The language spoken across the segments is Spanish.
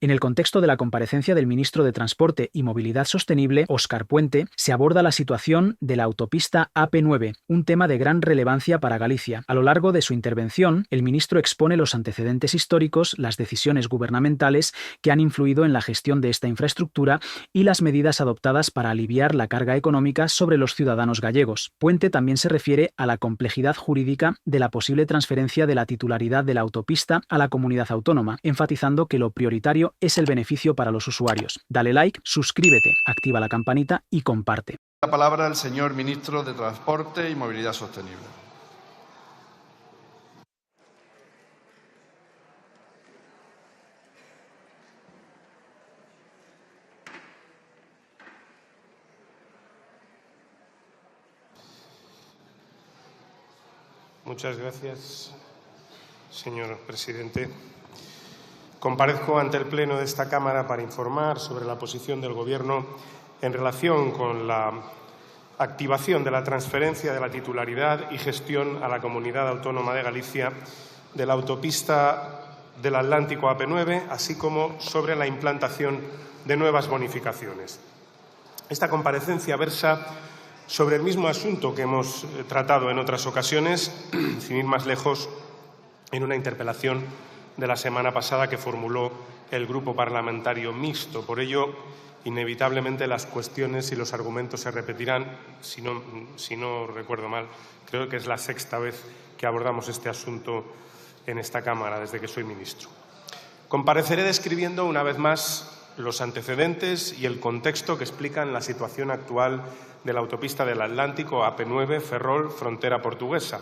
En el contexto de la comparecencia del ministro de Transporte y Movilidad Sostenible, Óscar Puente, se aborda la situación de la autopista AP9, un tema de gran relevancia para Galicia. A lo largo de su intervención, el ministro expone los antecedentes históricos, las decisiones gubernamentales que han influido en la gestión de esta infraestructura y las medidas adoptadas para aliviar la carga económica sobre los ciudadanos gallegos. Puente también se refiere a la complejidad jurídica de la posible transferencia de la titularidad de la autopista a la comunidad autónoma, enfatizando que lo prioritario es el beneficio para los usuarios. Dale like, suscríbete, activa la campanita y comparte. La palabra al señor ministro de Transporte y Movilidad Sostenible. Muchas gracias, señor presidente. Comparezco ante el Pleno de esta Cámara para informar sobre la posición del Gobierno en relación con la activación de la transferencia de la titularidad y gestión a la Comunidad Autónoma de Galicia de la autopista del Atlántico AP9, así como sobre la implantación de nuevas bonificaciones. Esta comparecencia versa sobre el mismo asunto que hemos tratado en otras ocasiones, sin ir más lejos, en una interpelación de la semana pasada que formuló el Grupo Parlamentario Mixto. Por ello, inevitablemente las cuestiones y los argumentos se repetirán. Si no recuerdo mal, creo que es la sexta vez que abordamos este asunto en esta Cámara desde que soy ministro. Compareceré describiendo una vez más los antecedentes y el contexto que explican la situación actual de la autopista del Atlántico AP9 Ferrol, frontera portuguesa.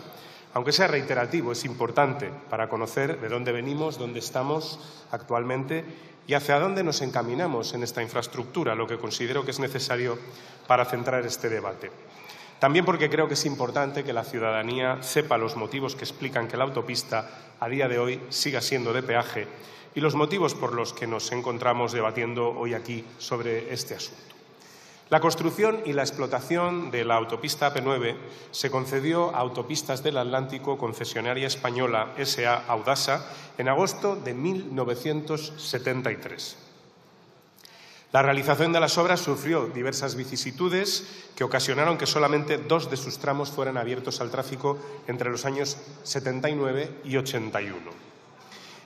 Aunque sea reiterativo, es importante para conocer de dónde venimos, dónde estamos actualmente y hacia dónde nos encaminamos en esta infraestructura, lo que considero que es necesario para centrar este debate. También porque creo que es importante que la ciudadanía sepa los motivos que explican que la autopista a día de hoy siga siendo de peaje y los motivos por los que nos encontramos debatiendo hoy aquí sobre este asunto. La construcción y la explotación de la autopista AP9 se concedió a Autopistas del Atlántico, concesionaria española S.A. Audasa, en agosto de 1973. La realización de las obras sufrió diversas vicisitudes que ocasionaron que solamente 2 de sus tramos fueran abiertos al tráfico entre los años 79 y 81.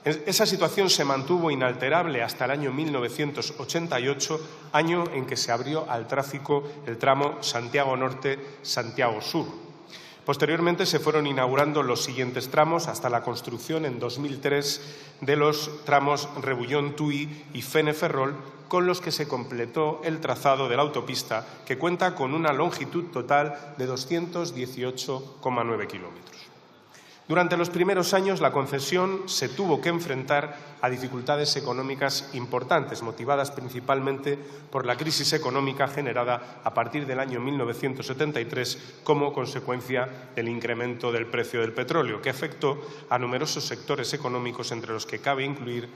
Esa situación se mantuvo inalterable hasta el año 1988, año en que se abrió al tráfico el tramo Santiago Norte-Santiago Sur. Posteriormente se fueron inaugurando los siguientes tramos hasta la construcción en 2003 de los tramos Rebullón-Tui y Fene-Ferrol, con los que se completó el trazado de la autopista, que cuenta con una longitud total de 218,9 kilómetros. Durante los primeros años, la concesión se tuvo que enfrentar a dificultades económicas importantes, motivadas principalmente por la crisis económica generada a partir del año 1973 como consecuencia del incremento del precio del petróleo, que afectó a numerosos sectores económicos, entre los que cabe incluir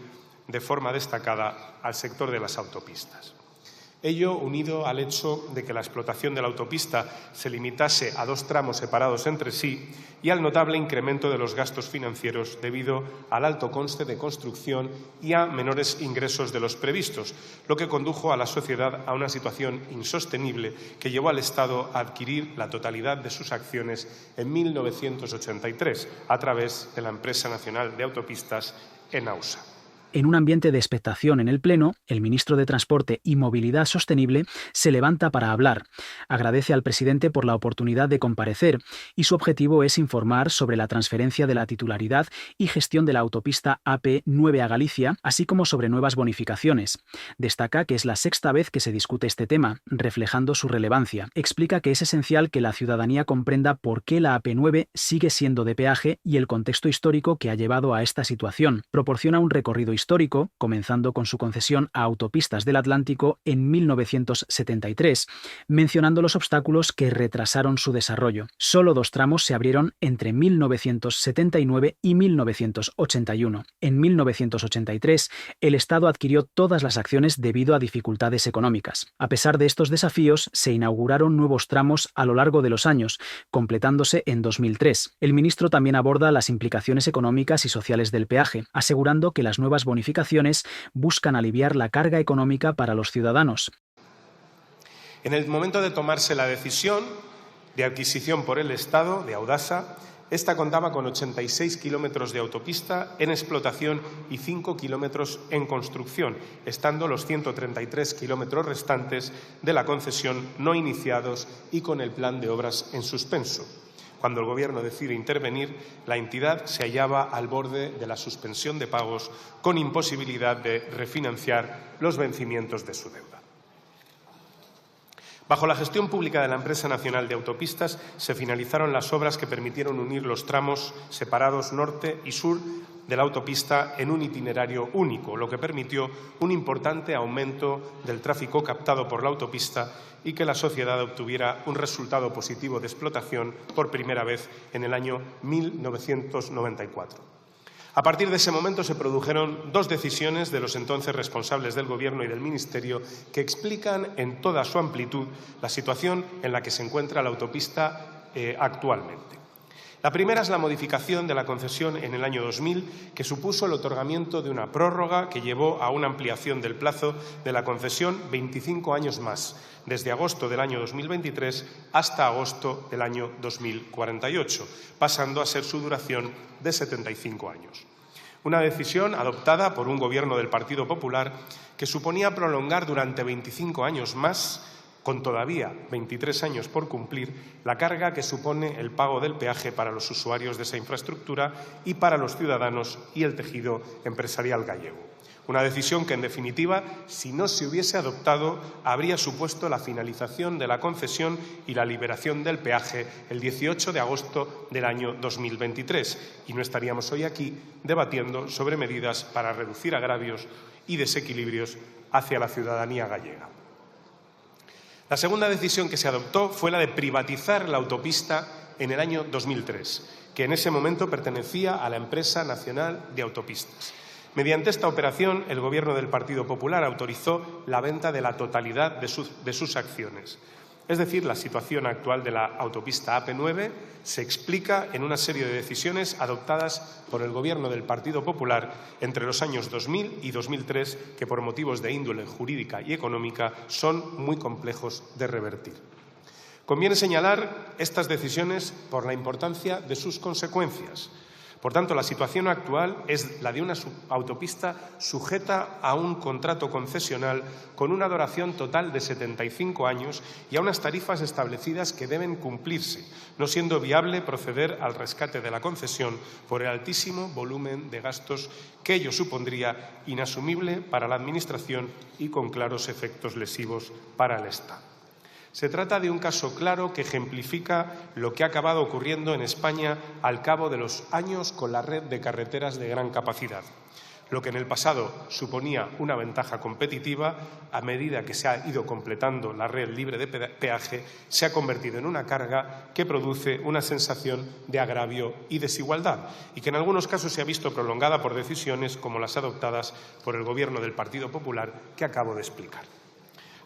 de forma destacada al sector de las autopistas. Ello unido al hecho de que la explotación de la autopista se limitase a 2 tramos separados entre sí y al notable incremento de los gastos financieros debido al alto coste de construcción y a menores ingresos de los previstos, lo que condujo a la sociedad a una situación insostenible que llevó al Estado a adquirir la totalidad de sus acciones en 1983 a través de la Empresa Nacional de Autopistas, ENAUSA. En un ambiente de expectación en el Pleno, el ministro de Transporte y Movilidad Sostenible se levanta para hablar. Agradece al presidente por la oportunidad de comparecer y su objetivo es informar sobre la transferencia de la titularidad y gestión de la autopista AP9 a Galicia, así como sobre nuevas bonificaciones. Destaca que es la sexta vez que se discute este tema, reflejando su relevancia. Explica que es esencial que la ciudadanía comprenda por qué la AP9 sigue siendo de peaje y el contexto histórico que ha llevado a esta situación. Proporciona un recorrido histórico, comenzando con su concesión a Autopistas del Atlántico en 1973, mencionando los obstáculos que retrasaron su desarrollo. Solo 2 tramos se abrieron entre 1979 y 1981. En 1983, el Estado adquirió todas las acciones debido a dificultades económicas. A pesar de estos desafíos, se inauguraron nuevos tramos a lo largo de los años, completándose en 2003. El ministro también aborda las implicaciones económicas y sociales del peaje, asegurando que las nuevas bonificaciones buscan aliviar la carga económica para los ciudadanos. En el momento de tomarse la decisión de adquisición por el Estado de Audasa, esta contaba con 86 kilómetros de autopista en explotación y 5 kilómetros en construcción, estando los 133 kilómetros restantes de la concesión no iniciados y con el plan de obras en suspenso. Cuando el Gobierno decide intervenir, la entidad se hallaba al borde de la suspensión de pagos con imposibilidad de refinanciar los vencimientos de su deuda. Bajo la gestión pública de la Empresa Nacional de Autopistas se finalizaron las obras que permitieron unir los tramos separados norte y sur de la autopista en un itinerario único, lo que permitió un importante aumento del tráfico captado por la autopista y que la sociedad obtuviera un resultado positivo de explotación por primera vez en el año 1994. A partir de ese momento se produjeron dos decisiones de los entonces responsables del Gobierno y del Ministerio que explican en toda su amplitud la situación en la que se encuentra la autopista actualmente. La primera es la modificación de la concesión en el año 2000, que supuso el otorgamiento de una prórroga que llevó a una ampliación del plazo de la concesión 25 años más, desde agosto del año 2023 hasta agosto del año 2048, pasando a ser su duración de 75 años. Una decisión adoptada por un Gobierno del Partido Popular que suponía prolongar durante 25 años más, con todavía 23 años por cumplir, la carga que supone el pago del peaje para los usuarios de esa infraestructura y para los ciudadanos y el tejido empresarial gallego. Una decisión que, en definitiva, si no se hubiese adoptado, habría supuesto la finalización de la concesión y la liberación del peaje el 18 de agosto del año 2023 y no estaríamos hoy aquí debatiendo sobre medidas para reducir agravios y desequilibrios hacia la ciudadanía gallega. La segunda decisión que se adoptó fue la de privatizar la autopista en el año 2003, que en ese momento pertenecía a la Empresa Nacional de Autopistas. Mediante esta operación, el Gobierno del Partido Popular autorizó la venta de la totalidad de sus acciones. Es decir, la situación actual de la autopista AP9 se explica en una serie de decisiones adoptadas por el Gobierno del Partido Popular entre los años 2000 y 2003, que por motivos de índole jurídica y económica son muy complejos de revertir. Conviene señalar estas decisiones por la importancia de sus consecuencias. Por tanto, la situación actual es la de una autopista sujeta a un contrato concesional con una duración total de 75 años y a unas tarifas establecidas que deben cumplirse, no siendo viable proceder al rescate de la concesión por el altísimo volumen de gastos que ello supondría, inasumible para la Administración y con claros efectos lesivos para el Estado. Se trata de un caso claro que ejemplifica lo que ha acabado ocurriendo en España al cabo de los años con la red de carreteras de gran capacidad. Lo que en el pasado suponía una ventaja competitiva, a medida que se ha ido completando la red libre de peaje, se ha convertido en una carga que produce una sensación de agravio y desigualdad y que en algunos casos se ha visto prolongada por decisiones como las adoptadas por el Gobierno del Partido Popular que acabo de explicar.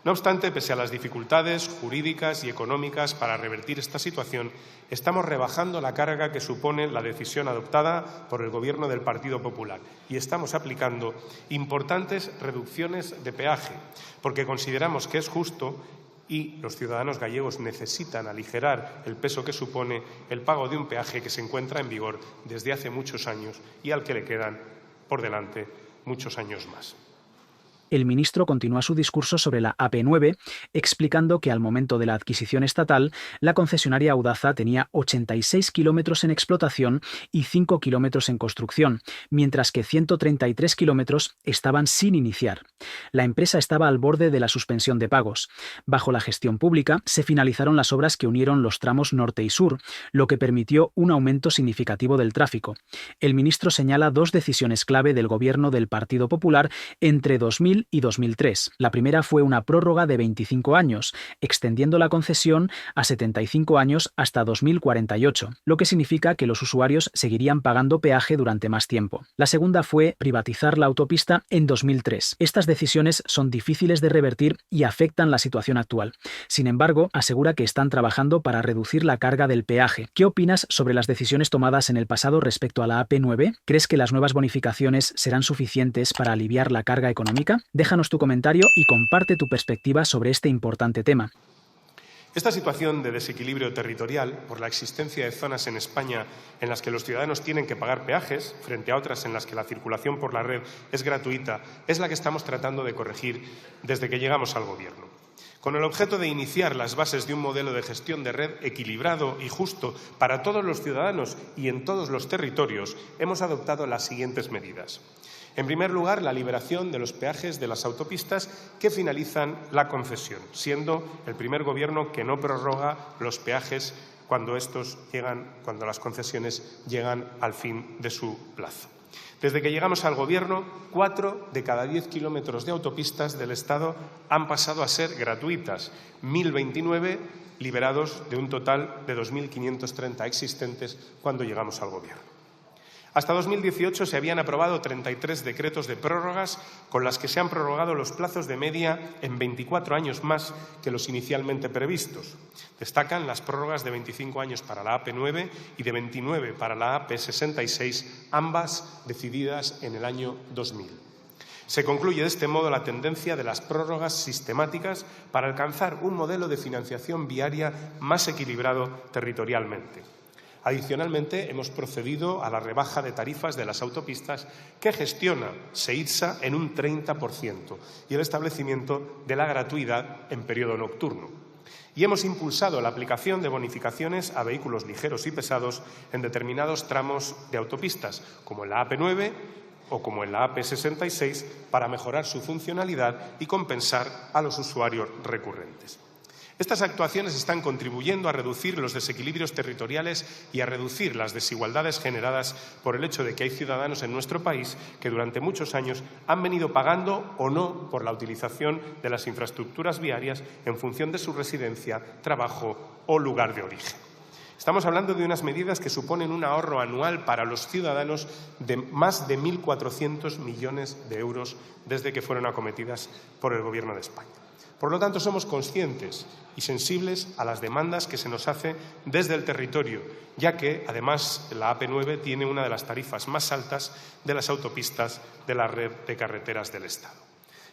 No obstante, pese a las dificultades jurídicas y económicas para revertir esta situación, estamos rebajando la carga que supone la decisión adoptada por el Gobierno del Partido Popular y estamos aplicando importantes reducciones de peaje, porque consideramos que es justo y los ciudadanos gallegos necesitan aligerar el peso que supone el pago de un peaje que se encuentra en vigor desde hace muchos años y al que le quedan por delante muchos años más. El ministro continúa su discurso sobre la AP9, explicando que al momento de la adquisición estatal, la concesionaria Audasa tenía 86 kilómetros en explotación y 5 kilómetros en construcción, mientras que 133 kilómetros estaban sin iniciar. La empresa estaba al borde de la suspensión de pagos. Bajo la gestión pública, se finalizaron las obras que unieron los tramos norte y sur, lo que permitió un aumento significativo del tráfico. El ministro señala dos decisiones clave del Gobierno del Partido Popular entre 2000 2000 y 2003. La primera fue una prórroga de 25 años, extendiendo la concesión a 75 años hasta 2048, lo que significa que los usuarios seguirían pagando peaje durante más tiempo. La segunda fue privatizar la autopista en 2003. Estas decisiones son difíciles de revertir y afectan la situación actual. Sin embargo, asegura que están trabajando para reducir la carga del peaje. ¿Qué opinas sobre las decisiones tomadas en el pasado respecto a la AP9? ¿Crees que las nuevas bonificaciones serán suficientes para aliviar la carga económica? Déjanos tu comentario y comparte tu perspectiva sobre este importante tema. Esta situación de desequilibrio territorial, por la existencia de zonas en España en las que los ciudadanos tienen que pagar peajes, frente a otras en las que la circulación por la red es gratuita, es la que estamos tratando de corregir desde que llegamos al Gobierno. Con el objeto de iniciar las bases de un modelo de gestión de red equilibrado y justo para todos los ciudadanos y en todos los territorios, hemos adoptado las siguientes medidas. En primer lugar, la liberación de los peajes de las autopistas que finalizan la concesión, siendo el primer Gobierno que no prorroga los peajes cuando las concesiones llegan al fin de su plazo. Desde que llegamos al Gobierno, 4 de cada 10 kilómetros de autopistas del Estado han pasado a ser gratuitas, 1.029 liberados de un total de 2.530 existentes cuando llegamos al Gobierno. Hasta 2018 se habían aprobado 33 decretos de prórrogas con las que se han prorrogado los plazos de media en 24 años más que los inicialmente previstos. Destacan las prórrogas de 25 años para la AP9 y de 29 para la AP66, ambas decididas en el año 2000. Se concluye de este modo la tendencia de las prórrogas sistemáticas para alcanzar un modelo de financiación viaria más equilibrado territorialmente. Adicionalmente, hemos procedido a la rebaja de tarifas de las autopistas que gestiona SEITSA en un 30% y el establecimiento de la gratuidad en periodo nocturno. Y hemos impulsado la aplicación de bonificaciones a vehículos ligeros y pesados en determinados tramos de autopistas, como en la AP9 o como en la AP66, para mejorar su funcionalidad y compensar a los usuarios recurrentes. Estas actuaciones están contribuyendo a reducir los desequilibrios territoriales y a reducir las desigualdades generadas por el hecho de que hay ciudadanos en nuestro país que durante muchos años han venido pagando o no por la utilización de las infraestructuras viarias en función de su residencia, trabajo o lugar de origen. Estamos hablando de unas medidas que suponen un ahorro anual para los ciudadanos de más de 1.400 millones de euros desde que fueron acometidas por el Gobierno de España. Por lo tanto, somos conscientes y sensibles a las demandas que se nos hacen desde el territorio, ya que, además, la AP9 tiene una de las tarifas más altas de las autopistas de la red de carreteras del Estado.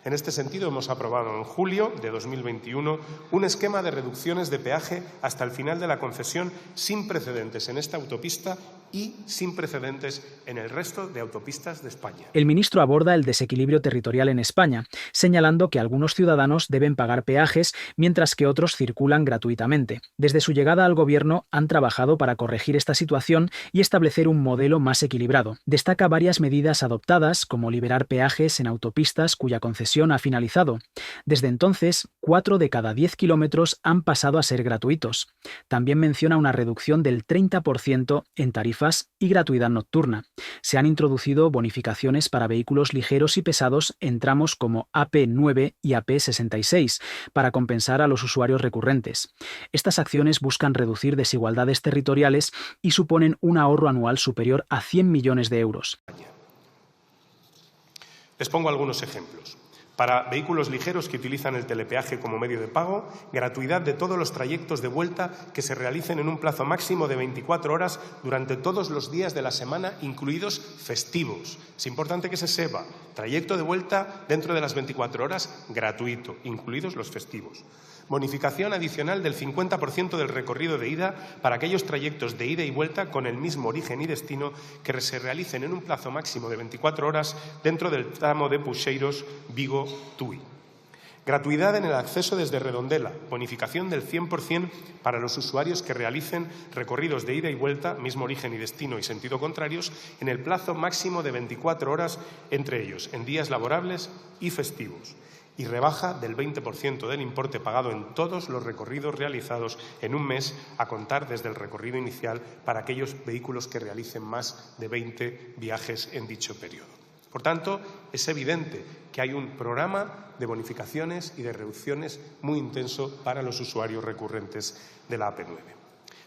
En este sentido, hemos aprobado en julio de 2021 un esquema de reducciones de peaje hasta el final de la concesión sin precedentes en esta autopista y sin precedentes en el resto de autopistas de España. El ministro aborda el desequilibrio territorial en España, señalando que algunos ciudadanos deben pagar peajes mientras que otros circulan gratuitamente. Desde su llegada al Gobierno han trabajado para corregir esta situación y establecer un modelo más equilibrado. Destaca varias medidas adoptadas, como liberar peajes en autopistas cuya concesión ha finalizado. Desde entonces, 4 de cada 10 kilómetros han pasado a ser gratuitos. También menciona una reducción del 30% en tarifas y gratuidad nocturna. Se han introducido bonificaciones para vehículos ligeros y pesados en tramos como AP9 y AP66 para compensar a los usuarios recurrentes. Estas acciones buscan reducir desigualdades territoriales y suponen un ahorro anual superior a 100 millones de euros. Les pongo algunos ejemplos. Para vehículos ligeros que utilizan el telepeaje como medio de pago, gratuidad de todos los trayectos de vuelta que se realicen en un plazo máximo de 24 horas durante todos los días de la semana, incluidos festivos. Es importante que se sepa, trayecto de vuelta dentro de las 24 horas, gratuito, incluidos los festivos. Bonificación adicional del 50% del recorrido de ida para aquellos trayectos de ida y vuelta con el mismo origen y destino que se realicen en un plazo máximo de 24 horas dentro del tramo de Puxeiros-Vigo-Tui. Gratuidad en el acceso desde Redondela, bonificación del 100% para los usuarios que realicen recorridos de ida y vuelta, mismo origen y destino y sentido contrarios, en el plazo máximo de 24 horas entre ellos, en días laborables y festivos. Y rebaja del 20% del importe pagado en todos los recorridos realizados en un mes a contar desde el recorrido inicial para aquellos vehículos que realicen más de 20 viajes en dicho periodo. Por tanto, es evidente que hay un programa de bonificaciones y de reducciones muy intenso para los usuarios recurrentes de la AP9.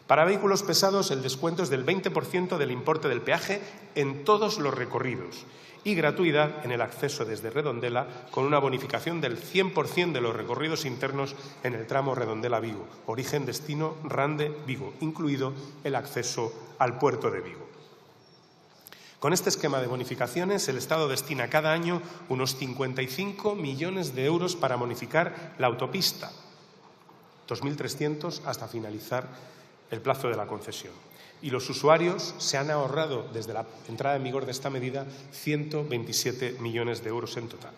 Para vehículos pesados, el descuento es del 20% del importe del peaje en todos los recorridos y gratuidad en el acceso desde Redondela, con una bonificación del 100% de los recorridos internos en el tramo Redondela-Vigo, origen-destino Rande-Vigo, incluido el acceso al puerto de Vigo. Con este esquema de bonificaciones, el Estado destina cada año unos 55 millones de euros para bonificar la autopista, 2.300 hasta finalizar el plazo de la concesión. Y los usuarios se han ahorrado, desde la entrada en vigor de esta medida, 127 millones de euros en total.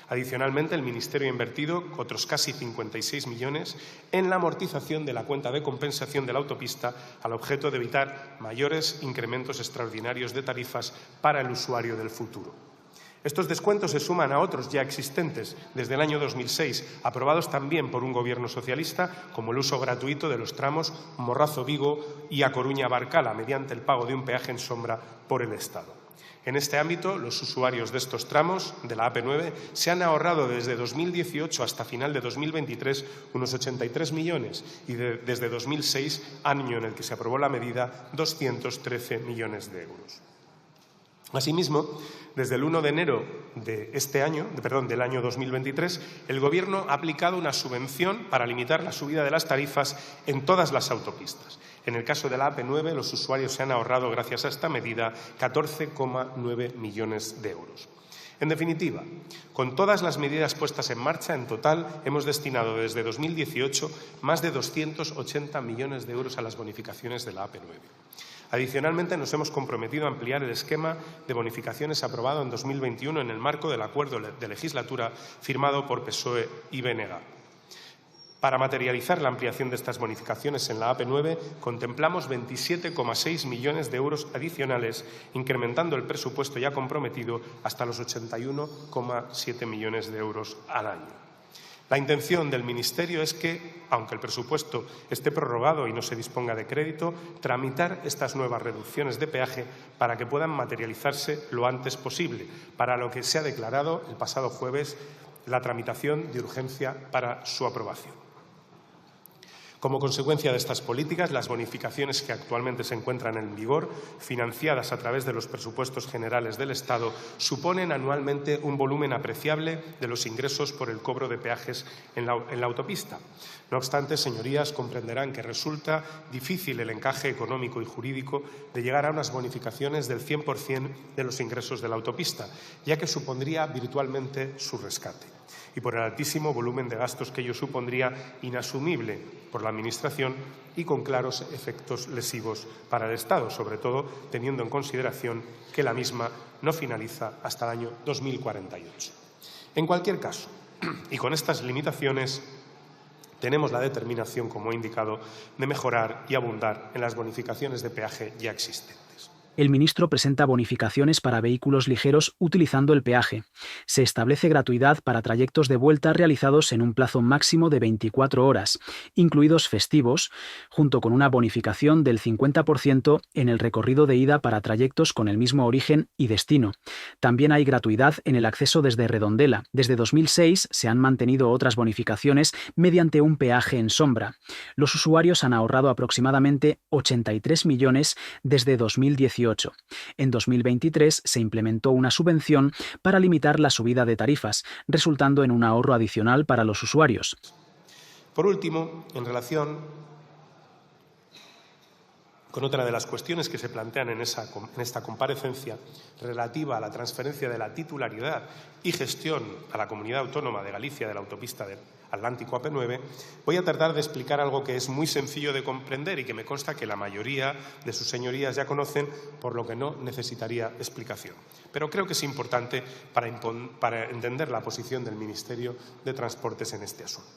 Adicionalmente, el Ministerio ha invertido otros casi 56 millones en la amortización de la cuenta de compensación de la autopista, al objeto de evitar mayores incrementos extraordinarios de tarifas para el usuario del futuro. Estos descuentos se suman a otros ya existentes desde el año 2006, aprobados también por un Gobierno socialista, como el uso gratuito de los tramos Morrazo-Vigo y A Coruña-Barcala, mediante el pago de un peaje en sombra por el Estado. En este ámbito, los usuarios de estos tramos de la AP9 se han ahorrado desde 2018 hasta final de 2023 unos 83 millones y desde 2006, año en el que se aprobó la medida, 213 millones de euros. Asimismo, desde el 1 de enero del año 2023, el Gobierno ha aplicado una subvención para limitar la subida de las tarifas en todas las autopistas. En el caso de la AP9, los usuarios se han ahorrado, gracias a esta medida, 14,9 millones de euros. En definitiva, con todas las medidas puestas en marcha, en total hemos destinado desde 2018 más de 280 millones de euros a las bonificaciones de la AP9. Adicionalmente, nos hemos comprometido a ampliar el esquema de bonificaciones aprobado en 2021 en el marco del acuerdo de legislatura firmado por PSOE y BNG. Para materializar la ampliación de estas bonificaciones en la AP9, contemplamos 27,6 millones de euros adicionales, incrementando el presupuesto ya comprometido hasta los 81,7 millones de euros al año. La intención del Ministerio es que, aunque el presupuesto esté prorrogado y no se disponga de crédito, tramitar estas nuevas reducciones de peaje para que puedan materializarse lo antes posible, para lo que se ha declarado el pasado jueves la tramitación de urgencia para su aprobación. Como consecuencia de estas políticas, las bonificaciones que actualmente se encuentran en vigor, financiadas a través de los presupuestos generales del Estado, suponen anualmente un volumen apreciable de los ingresos por el cobro de peajes en la autopista. No obstante, señorías, comprenderán que resulta difícil el encaje económico y jurídico de llegar a unas bonificaciones del 100% de los ingresos de la autopista, ya que supondría virtualmente su rescate, y por el altísimo volumen de gastos que ello supondría, inasumible por la Administración y con claros efectos lesivos para el Estado, sobre todo teniendo en consideración que la misma no finaliza hasta el año 2048. En cualquier caso, y con estas limitaciones, tenemos la determinación, como he indicado, de mejorar y abundar en las bonificaciones de peaje ya existentes. El ministro presenta bonificaciones para vehículos ligeros utilizando el peaje. Se establece gratuidad para trayectos de vuelta realizados en un plazo máximo de 24 horas, incluidos festivos, junto con una bonificación del 50% en el recorrido de ida para trayectos con el mismo origen y destino. También hay gratuidad en el acceso desde Redondela. Desde 2006 se han mantenido otras bonificaciones mediante un peaje en sombra. Los usuarios han ahorrado aproximadamente 83 millones desde 2018. En 2023 se implementó una subvención para limitar la subida de tarifas, resultando en un ahorro adicional para los usuarios. Por último, en relación con otra de las cuestiones que se plantean en esta comparecencia, relativa a la transferencia de la titularidad y gestión a la Comunidad Autónoma de Galicia de la autopista del Atlántico AP9, voy a tratar de explicar algo que es muy sencillo de comprender y que me consta que la mayoría de sus señorías ya conocen, por lo que no necesitaría explicación. Pero creo que es importante para entender la posición del Ministerio de Transportes en este asunto.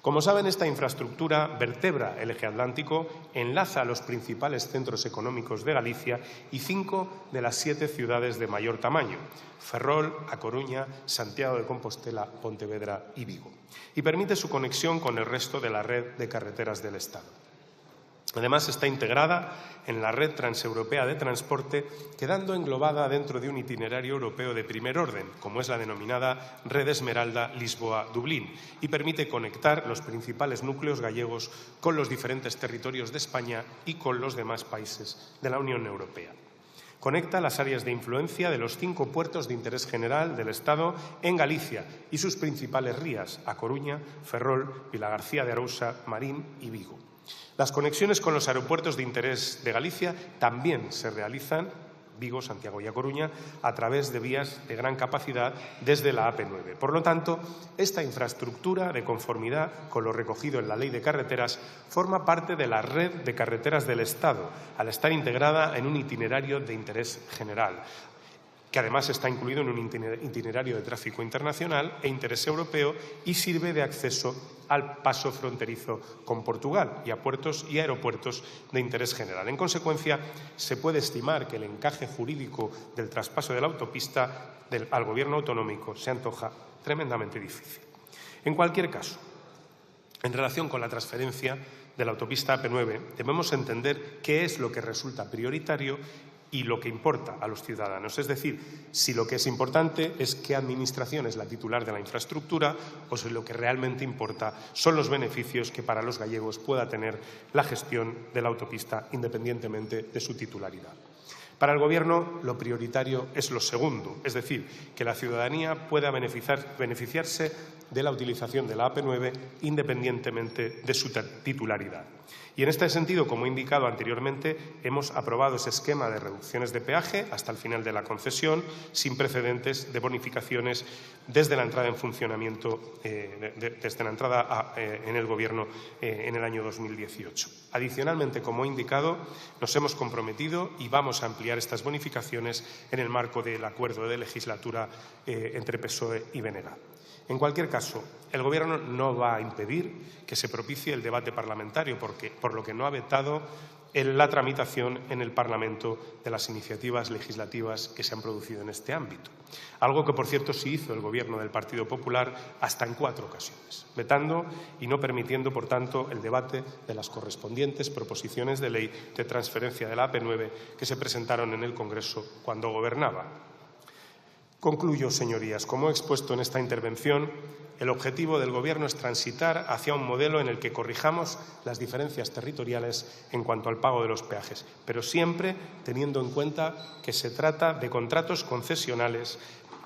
Como saben, esta infraestructura vertebra el eje atlántico, enlaza a los principales centros económicos de Galicia y 5 de las 7 ciudades de mayor tamaño: Ferrol, A Coruña, Santiago de Compostela, Pontevedra y Vigo, y permite su conexión con el resto de la red de carreteras del Estado. Además, está integrada en la red transeuropea de transporte, quedando englobada dentro de un itinerario europeo de primer orden, como es la denominada Red Esmeralda Lisboa-Dublín, y permite conectar los principales núcleos gallegos con los diferentes territorios de España y con los demás países de la Unión Europea. Conecta las áreas de influencia de los 5 puertos de interés general del Estado en Galicia y sus principales rías, A Coruña, Ferrol, Vilagarcía de Arousa, Marín y Vigo. Las conexiones con los aeropuertos de interés de Galicia también se realizan, Vigo, Santiago y A Coruña, a través de vías de gran capacidad desde la AP9. Por lo tanto, esta infraestructura, de conformidad con lo recogido en la Ley de Carreteras, forma parte de la red de carreteras del Estado, al estar integrada en un itinerario de interés general, que además está incluido en un itinerario de tráfico internacional e interés europeo y sirve de acceso al paso fronterizo con Portugal y a puertos y aeropuertos de interés general. En consecuencia, se puede estimar que el encaje jurídico del traspaso de la autopista al Gobierno autonómico se antoja tremendamente difícil. En cualquier caso, en relación con la transferencia de la autopista AP9, debemos entender qué es lo que resulta prioritario y lo que importa a los ciudadanos. Es decir, si lo que es importante es qué administración es la titular de la infraestructura o si lo que realmente importa son los beneficios que para los gallegos pueda tener la gestión de la autopista independientemente de su titularidad. Para el Gobierno, lo prioritario es lo segundo, es decir, que la ciudadanía pueda beneficiarse de la utilización de la AP9 independientemente de su titularidad. Y en este sentido, como he indicado anteriormente, hemos aprobado ese esquema de reducciones de peaje hasta el final de la concesión, sin precedentes de bonificaciones desde la entrada en funcionamiento, desde la entrada en el Gobierno en el año 2018. Adicionalmente, como he indicado, nos hemos comprometido y vamos a ampliar estas bonificaciones en el marco del acuerdo de legislatura entre PSOE y BNG. En cualquier caso, el Gobierno no va a impedir que se propicie el debate parlamentario, por lo que no ha vetado la tramitación en el Parlamento de las iniciativas legislativas que se han producido en este ámbito. Algo que, por cierto, sí hizo el Gobierno del Partido Popular hasta en 4 ocasiones, vetando y no permitiendo, por tanto, el debate de las correspondientes proposiciones de ley de transferencia de la AP9 que se presentaron en el Congreso cuando gobernaba. Concluyo, señorías. Como he expuesto en esta intervención, el objetivo del Gobierno es transitar hacia un modelo en el que corrijamos las diferencias territoriales en cuanto al pago de los peajes, pero siempre teniendo en cuenta que se trata de contratos concesionales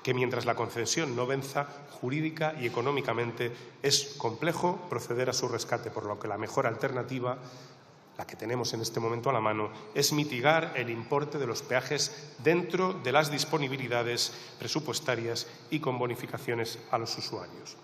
que, mientras la concesión no venza, jurídica y económicamente es complejo proceder a su rescate, por lo que la mejor alternativa, la que tenemos en este momento a la mano, es mitigar el importe de los peajes dentro de las disponibilidades presupuestarias y con bonificaciones a los usuarios.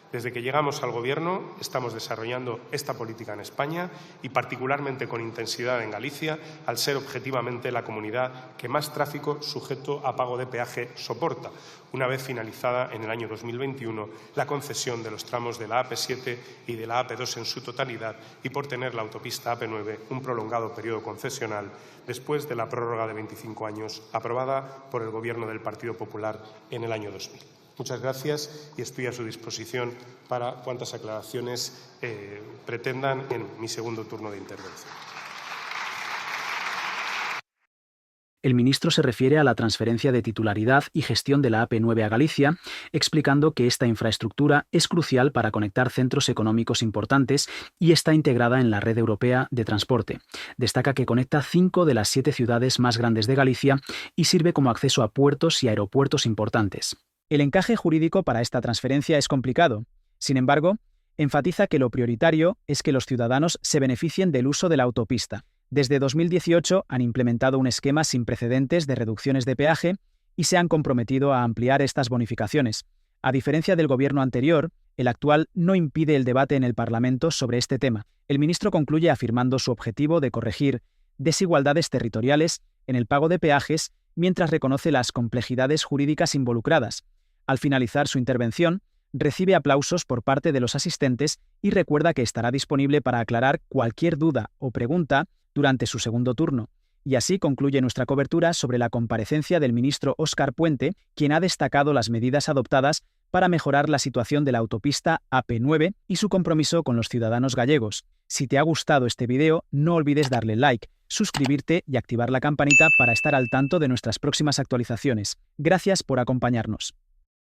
Desde que llegamos al Gobierno estamos desarrollando esta política en España y particularmente con intensidad en Galicia, al ser objetivamente la comunidad que más tráfico sujeto a pago de peaje soporta, una vez finalizada en el año 2021 la concesión de los tramos de la AP7 y de la AP2 en su totalidad y por tener la autopista AP9 un prolongado periodo concesional después de la prórroga de 25 años aprobada por el Gobierno del Partido Popular en el año 2000. Muchas gracias y estoy a su disposición para cuantas aclaraciones pretendan en mi segundo turno de intervención. El ministro se refiere a la transferencia de titularidad y gestión de la AP9 a Galicia, explicando que esta infraestructura es crucial para conectar centros económicos importantes y está integrada en la red europea de transporte. Destaca que conecta 5 de las 7 ciudades más grandes de Galicia y sirve como acceso a puertos y aeropuertos importantes. El encaje jurídico para esta transferencia es complicado. Sin embargo, enfatiza que lo prioritario es que los ciudadanos se beneficien del uso de la autopista. Desde 2018 han implementado un esquema sin precedentes de reducciones de peaje y se han comprometido a ampliar estas bonificaciones. A diferencia del Gobierno anterior, el actual no impide el debate en el Parlamento sobre este tema. El ministro concluye afirmando su objetivo de corregir desigualdades territoriales en el pago de peajes mientras reconoce las complejidades jurídicas involucradas. Al finalizar su intervención, recibe aplausos por parte de los asistentes y recuerda que estará disponible para aclarar cualquier duda o pregunta durante su segundo turno. Y así concluye nuestra cobertura sobre la comparecencia del ministro Óscar Puente, quien ha destacado las medidas adoptadas para mejorar la situación de la autopista AP9 y su compromiso con los ciudadanos gallegos. Si te ha gustado este vídeo, no olvides darle like, suscribirte y activar la campanita para estar al tanto de nuestras próximas actualizaciones. Gracias por acompañarnos.